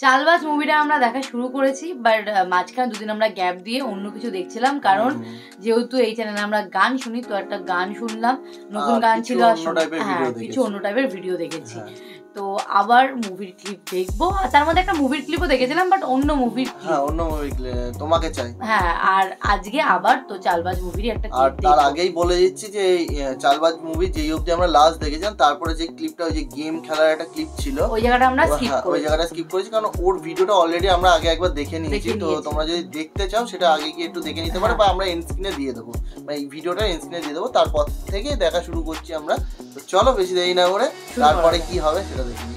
চালবাজ মুভিটা আমরা দেখা শুরু করেছি, বাট মাঝখানে দুদিন আমরা গ্যাপ দিয়ে অন্য কিছু দেখছিলাম, কারণ যেহেতু এই চ্যানেলে আমরা গান শুনি, তো একটা গান শুনলাম, নতুন গান ছিল, কিছু অন্য টাইপের ভিডিও দেখেছি। তো আবার মুভির ক্লিপ দেখবো, আর তার মধ্যে একটা মুভির ক্লিপও দেখেছিলাম, বাট অন্য মুভির তোমাকে চাই। হ্যাঁ, আর আজকে আবার তো চালবাজ মুভির একটা ক্লিপ। আর তার আগেই বলে দিচ্ছি যে চালবাজ মুভি যেই অবধি আমরা লাস্ট দেখেছিলাম, তারপরে যে ক্লিপটা, ওই যে গেম খেলার একটা ক্লিপ ছিল, ওই জায়গাটা আমরা স্কিপ করেছি, কারণ ওর ভিডিওটা অলরেডি আমরা আগে একবার দেখে নিয়েছি। তো তোমরা যদি দেখতে চাও সেটা আগে গিয়ে একটু দেখে নিতে পারো, বা আমরা এন্ড স্ক্রিনে দিয়ে দেবো, বা এই ভিডিওটা এন্ড স্ক্রিনে দিয়ে দেবো, তারপর থেকে দেখা শুরু করছি আমরা। তো চলো বেশি দেরি না করে তারপরে কি হবে সেটা দেখে নিই।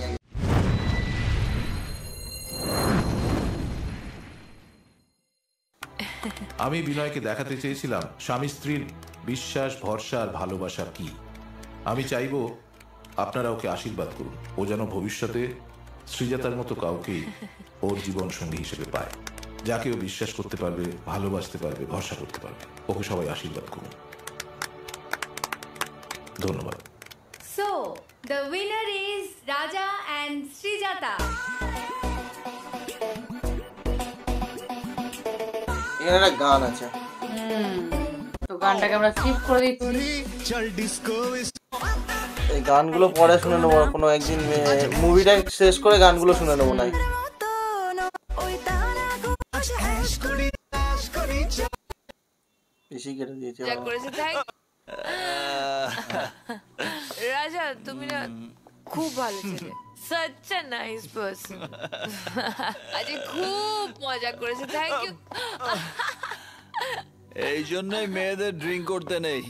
আমি বিনয়কে দেখাতে চেয়েছিলাম স্বামী স্ত্রীর বিশ্বাস, ভরসা আর ভালোবাসা কি। আমি চাইব আপনারা ওকে আশীর্বাদ করুন, ও যেন ভবিষ্যতে শ্রীজাতার মতো কাউকে ওর জীবন সঙ্গী হিসেবে পায়, যাকে ও বিশ্বাস করতে পারবে, ভালোবাসতে পারবে, ভরসা করতে পারবে। ওকে সবাই আশীর্বাদ করুন। ধন্যবাদ। So, the winner is Raja and Srijata. এখানে একটা গান আছে, তো গানটাকে আমরা স্কিপ করে দিচ্ছি। এই গানগুলো পরে শুনে নেবো কোনো একদিন, মুভিটা শেষ করে গানগুলো শুনে নেবো। নাই বেশি কেটে দিয়েছে রাজা, তুমি না খুব ভালো ছিলে, such a nice person. আজকে খুব মজা করেছে, থ্যাংক ইউ। এই জন্যই মেয়েদের ড্রিঙ্ক করতে নেই,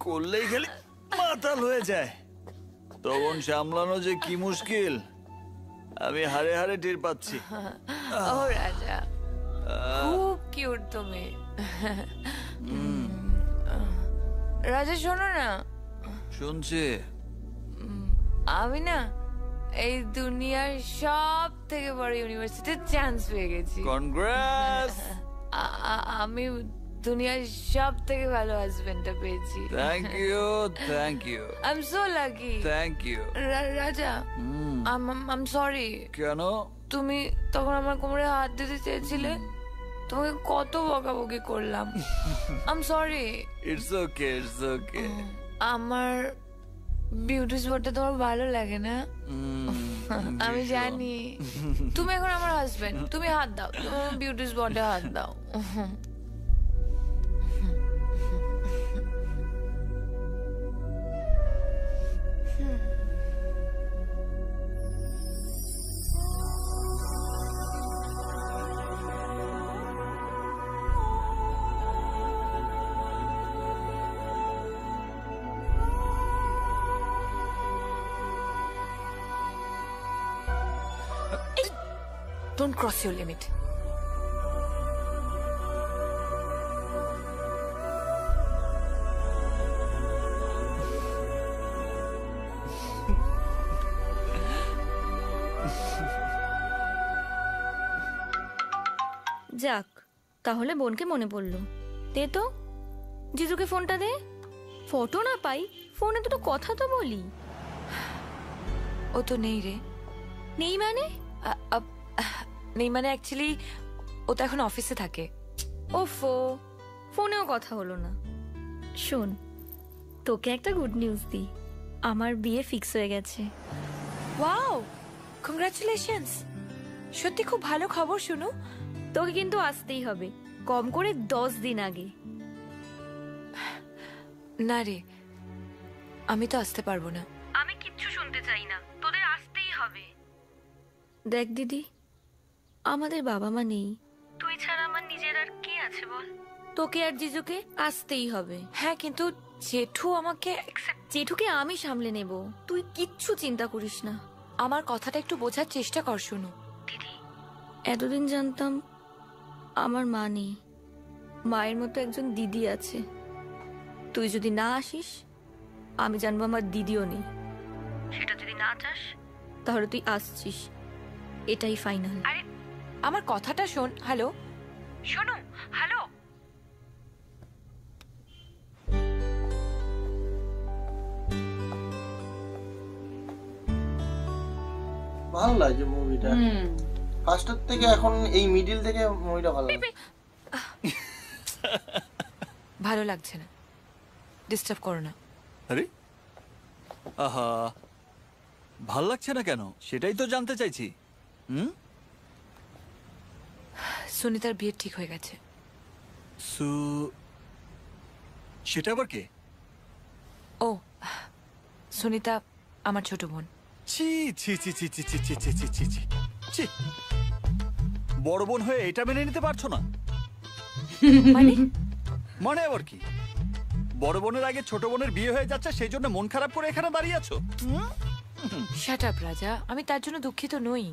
করলেই খালি মাতাল হয়ে যায়, তখন সামলানো যে কি মুশকিল আমি হারে হারে টের পাচ্ছি। ও রাজা, খুব কিউট তুমি। রাজা শোনো না। শুনছি। আমি না এই দুনিয়ার সব থেকে বড় ইউনিভার্সিটিতে চান্স পেয়ে গেছি। কনগ্রেটস। আমি দুনিয়ার সব থেকে ভালো হাজবেন্ডটা পেয়েছি। Thank you, thank you. I am so lucky. Thank you. Raja, I am sorry. কেন? তুমি তখন আমার কোমরে হাত দিতে চেয়েছিলে, তোমাকে কত বকাবকি করলাম। I am sorry. It's okay, it's okay. আমার বিউটি স্পটটা তোমার ভালো লাগে না? আমি জানি। তুমি এখন আমার হাজবেন্ড, তুমি হাত দাও, তুমি আমার বিউটি স্পটে হাত দাও। Don't cross your limit. যাক, তাহলে বোনকে মনে পড়লো। দে তো জিজুকে ফোনটা দে। ফটো না পাই, ফোনে দুটো কথা তো বলি। ও তো নেই রে। নেই মানে? নেই মানে অ্যাকচুয়ালি ও তো এখন অফিসে থাকে। ওফো, ফোনেও কথা হলো না। শোন, তোকে একটা গুড নিউজ দিই, আমার বিয়ে ফিক্স হয়ে গেছে। Wow, congratulations. সত্যি খুব ভালো খবর শুনো। তোকে কিন্তু আসতেই হবে, কম করে 10 দিন আগে। না রে, আমি তো আসতে পারবো না। আমি কিচ্ছু শুনতে চাই না, তোদের আসতেই হবে। দেখ দিদি, আমাদের বাবা মা নেই, তুই ছাড়া আমার নিজের আর কে আছে বল? তোকে আর জিজুকে আসতেই হবে। হ্যাঁ, কিন্তু জেঠু আমাকে। জেঠুকে আমি সামলে নেব, তুই কিচ্ছু চিন্তা করিস না। আমার কথাটা একটু বোঝার চেষ্টা কর। শুনো দিদি, এতদিন জানতাম আমার মা নেই, মায়ের মতো একজন দিদি আছে। তুই যদি না আসিস, আমি জানবো আমার দিদিও নেই। সেটা যদি না চাস, তাহলে তুই আসছিস, এটাই ফাইনাল। আরে আমার কথাটা শোন। হ্যালো, শোনো। হ্যালো, ভালো লাগছে মুভিটা। ফার্স্টের থেকে এখন এই মিডিল থেকে মুভিটা ভালো লাগে। ভালো লাগছে না, ডিস্টার্ব করো না। আরে আহা, ভাল লাগছে না কেন সেটাই তো জানতে চাইছি। সুনিতার বিয়ে ঠিক হয়ে গেছে। সেটা আবার কে? ও, সুনিতা আমার ছোট বোন। ছি ছি ছি ছি ছি ছি ছি ছি ছি ছি ছি ছি। বড় বোন হয়ে এটা মেনে নিতে পারছো না? মানে? মানে আবার কি? বড় বোনের আগে ছোট বোনের বিয়ে হয়ে যাচ্ছে, সেই জন্য মন খারাপ করে এখানে দাঁড়িয়ে আছো? শাট আপ রাজা, আমি তার জন্য দুঃখিত নই।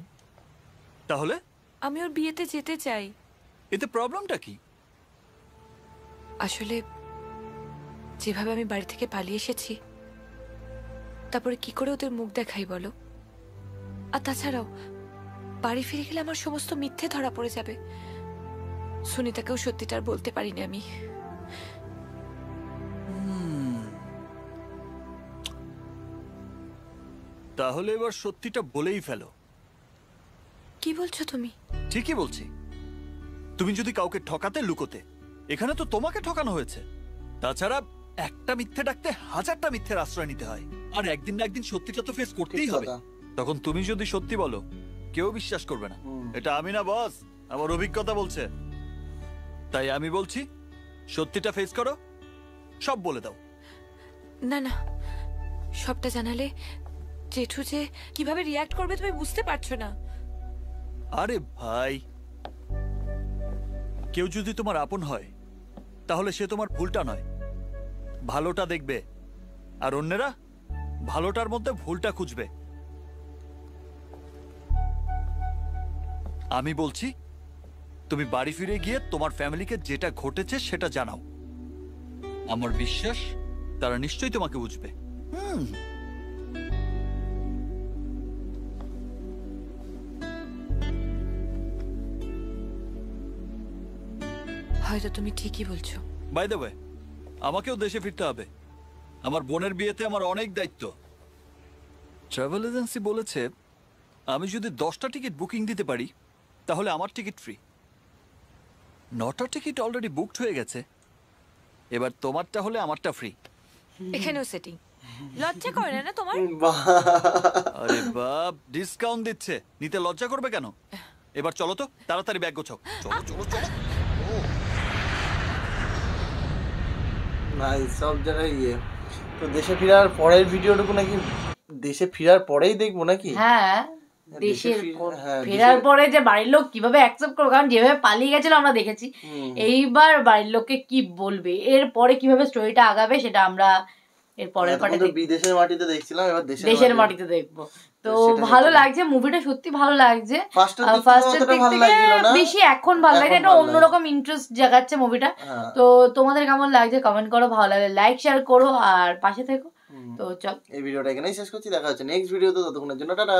তাহলে আমি ওর বিয়েতে যেতে চাই। এতে প্রবলেমটা কি? আসলে যেভাবে আমি বাড়ি থেকে পালিয়ে এসেছি, তারপরে কি করে ওদের মুখ দেখাই বলো? আর তাছাড়াও বাড়ি ফিরে গেলে আমার সমস্ত মিথ্যে ধরা পড়ে যাবে। সুনিতাকেও সত্যিটা আর বলতে পারিনি আমি। তাহলে এবার সত্যিটা বলেই ফেলো। কি বলছো তুমি? ঠিকই বলছি। তুমি যদি কাউকে ঠকাতে লুকোতে, এখানে তো তোমাকে ঠকানো হয়েছে। তাছাড়া একটা মিথ্যে ডাকতে হাজারটা মিথ্যের আশ্রয় নিতে হয়, আর একদিন না একদিন সত্যিটা তো ফেস করতেই হবে। তখন তুমি যদি সত্যি বলো, কেউ বিশ্বাস করবে না। এটা আমি না বস, আমার অভিজ্ঞতা বলছে। তাই আমি বলছি, সত্যিটা ফেস করো, সব বলে দাও। না না, সবটা জানালে জেঠু যে কিভাবে রিয়াক্ট করবে তুমি বুঝতে পারছো না। আরে ভাই, কেউ যদি তোমার আপন হয়, তাহলে সে তোমার ভুলটা নয়, ভালোটা দেখবে, আর অন্যেরা ভালোটার মধ্যে ভুলটা খুঁজবে। আমি বলছি, তুমি বাড়ি ফিরে গিয়ে তোমার ফ্যামিলিকে যেটা ঘটেছে সেটা জানাও। আমার বিশ্বাস তারা নিশ্চয়ই তোমাকে বুঝবে। হয়তো তুমি ঠিকই বলছো। বাই দ্য ওয়ে, আমাকেও দেশে ফিরতে হবে। আমার বোনের বিয়েতে আমার অনেক দায়িত্ব। ট্রাভেল এজেন্সি বলেছে, আমি যদি 10টা টিকিট বুকিং দিতে পারি, তাহলে আমার টিকিট ফ্রি। 9টা টিকিট অলরেডি বুকড হয়ে গেছে। এবার তোমারটা হলে আমারটা ফ্রি। এখানেও সেটিং। লজ্জা করে না তোমার? আরে বাপ, ডিসকাউন্ট দিচ্ছে, নিতে লজ্জা করবে কেন? এবার চলো তো, তাড়াতাড়ি ব্যাগ গোছাও। চলো চলো চলো। নাই সব জায়গায় তো দেশে ফেরার পরের ভিডিওটুকু নাকি দেশে ফেরার পরেই দেখবো নাকি? হ্যাঁ, ফেরার পরে যে বাড়ির লোক কিভাবে অ্যাকসেপ্ট করবে, কারণ যেভাবে পালিয়ে গেছিল আমরা দেখেছি। এইবার বাড়ির লোককে কি বলবে, এর পরে কিভাবে স্টোরিটা আগাবে সেটা আমরা এর পরের পার্টে দেখব। বিদেশের মাটিতে দেখছিলাম, এবার দেশের মাটিতে দেখবো। তো ভালো লাগছে, মুভিটা সত্যি ভালো লাগছে। ফার্স্টের দিক থেকে বেশি এখন ভালো লাগছে, একটা অন্যরকম ইন্টারেস্ট জাগাচ্ছে মুভিটা। তো তোমাদের কেমন লাগছে কমেন্ট করো, ভালো লাগলে লাইক শেয়ার করো আর পাশে থেকো। তো চল, এই ভিডিওটা এখানেই শেষ করছি, দেখা হচ্ছে নেক্সট ভিডিওতে, ততক্ষণের জন্য টাটা।